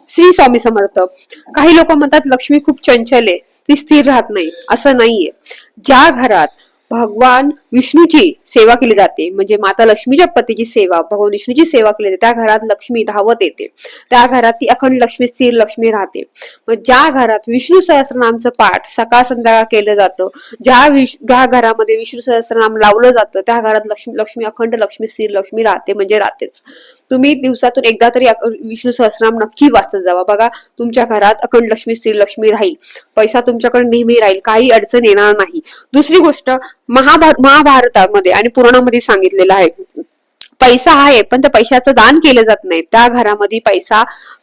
श्री स्वामी समर्थ. काही लोक म्हणतात लक्ष्मी खूप चंचल आहे, ती स्थिर राहत नाही. असं नाहीये. ज्या घरात भगवान विष्णूची सेवा केली जाते, म्हणजे माता लक्ष्मीच्या पतीची सेवा, भगवान विष्णूची सेवा केली जाते, त्या घरात लक्ष्मी धावत येते. त्या घरात ती अखंड लक्ष्मी, स्थिर लक्ष्मी राहते. मग ज्या घरात विष्णू सहस्रनामचं पाठ सकाळ संध्याकाळ केलं जातं, ज्या घरामध्ये विष्णू सहस्रनाम लावलं जातं, त्या घरात लक्ष्मी अखंड लक्ष्मी, स्थिर लक्ष्मी राहते, म्हणजे राहतेच. तुम्ही दिवसातून एकदा तरी विष्णू सहस्रनाम नक्की वाचत जावा. बघा, तुमच्या घरात अखंड लक्ष्मी, स्थिर लक्ष्मी राहील. पैसा तुमच्याकडे नेहमी राहील, काही अडचण येणार नाही. दुसरी गोष्ट, महाभारतामध्ये आणि पुराणामध्ये सांगितलेलं आहे, पैसा आहे पण त्या पैशाचं दान केलं जात नाही. त्या घरामध्ये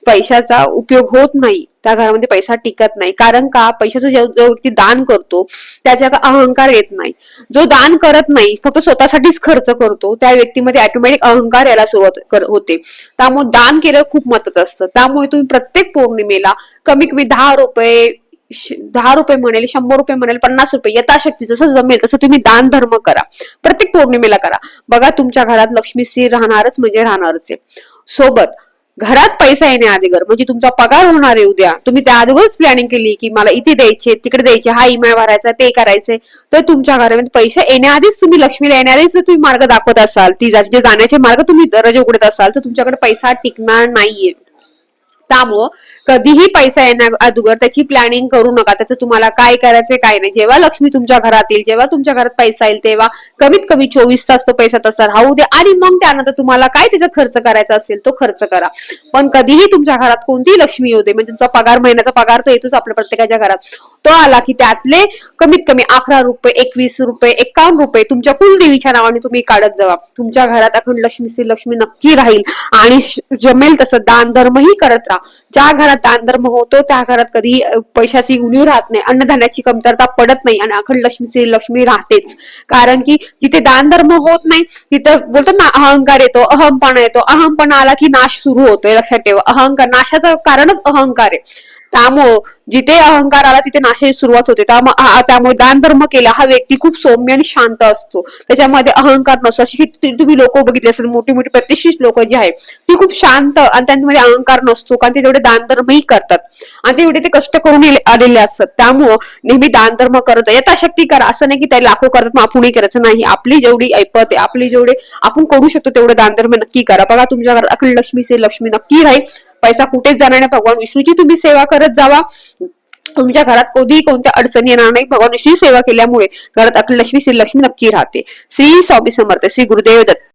पैशाचा उपयोग होत नाही, त्या घरामध्ये पैसा टिकत नाही. कारण का? पैशाचं जो व्यक्ती दान करतो त्याच्या अहंकार येत नाही. जो दान करत नाही, फक्त स्वतःसाठीच खर्च करतो, त्या व्यक्तीमध्ये ऑटोमॅटिक अहंकार यायला सुरुवात होते. त्यामुळे दान केलं खूप महत्वाचं असतं. त्यामुळे तुम्ही प्रत्येक पौर्णिमेला कमी कमी 10 रुपये म्हणेल, 100 रुपये म्हणेल, 50 रुपये, यथाशक्ती जसं जमेल तसं तुम्ही दान धर्म करा. प्रत्येक पौर्णिमेला करा. बघा, तुमच्या घरात लक्ष्मी स्थिर राहणारच, म्हणजे राहणारच आहे. सोबत घरात पैसा येण्याअगोदर, म्हणजे तुमचा पगार होणार आहे उद्या, तुम्ही त्या अगोदरच प्लॅनिंग केली की मला इथे द्यायचे, तिकडे द्यायचे, हा ईएमआय भरायचा, ते करायचंय, तर तुमच्या घरामध्ये पैसे येण्याआधीच, तुम्ही लक्ष्मीला येण्याआधीच तुम्ही मार्ग दाखवत असाल, ती जे जाण्याचे मार्ग तुम्ही दरवाजे उघडत असाल, तर तुमच्याकडे पैसा टिकणार नाहीये. त्यामुळं कधीही पैसा येण्या अगोदर त्याची प्लॅनिंग करू नका. त्याचं तुम्हाला काय करायचंय काय नाही. जेव्हा लक्ष्मी तुमच्या घरात येईल, जेव्हा तुमच्या घरात पैसा येईल, तेव्हा कमीत कमी 24 तास तो पैसा तसा राहू द्या, आणि मग त्यानंतर तुम्हाला काय त्याचा खर्च करायचा असेल तो खर्च करा. पण कधीही तुमच्या घरात कोणतीही लक्ष्मी येऊ दे, म्हणजे तुमचा पगार, महिन्याचा पगार तो येतोच आपल्या प्रत्येकाच्या घरात, तो आला की त्यातले कमीत कमी 11 रुपये, 21 रुपये, 51 रुपये तुमच्या कुलदेवीच्या नावाने तुम्ही काढत जावा. तुमच्या घरात अखंड लक्ष्मी, श्री लक्ष्मी नक्की राहील. आणि जमेल तसं दान धर्मही करत राहा. ज्या घरात दान धर्म होतो त्या घरात कधी पैशाची उणीव राहत नाही, अन्नधान्याची कमतरता पडत नाही, आणि अखंड लक्ष्मी, श्री लक्ष्मी राहतेच. कारण की जिथे दान धर्म होत नाही तिथं बोलतात ना, अहंकार येतो, अहमपणा येतो. अहमपणा आला की नाश सुरू होतोय. लक्षात ठेवा, अहंकार नाशाचं कारणच अहंकार आहे. त्यामुळं जिथे अहंकार आला तिथे नाशाची सुरुवात होते. त्यामुळे दान धर्म केला हा व्यक्ती खूप सौम्य आणि शांत असतो, त्याच्यामध्ये अहंकार नसतो. अशी तुम्ही लोक बघितले असेल, मोठी मोठी प्रतिष्ठित लोक जी आहेत ती खूप शांत, आणि त्यांच्यामध्ये अहंकार नसतो, कारण ते तेवढे दान धर्मही करतात, आणि तेवढे ते कष्ट करून आलेले असतात. त्यामुळं नेहमी दान धर्म करत यथाशक्ती करा. असं नाही की त्या लाखो करतात मग आपणही करायचं नाही. आपली जेवढी ऐपत आहे, आपली जेवढे आपण करू शकतो तेवढे दान धर्म नक्की करा. बघा, तुमच्या घरात अखंड लक्ष्मी, श्री लक्ष्मी नक्की राहील. पैसा कुठेच जाणार नाही. भगवान विष्णूची तुम्ही सेवा करत जावा. तुमच्या घरात कधीही कोणत्या अडचणी येणार नाही. भगवान विष्णू सेवा केल्यामुळे घरात अखंड लक्ष्मी, श्री लक्ष्मी नक्की राहते. श्री स्वामी समर्थ. श्री गुरुदेव दत्त.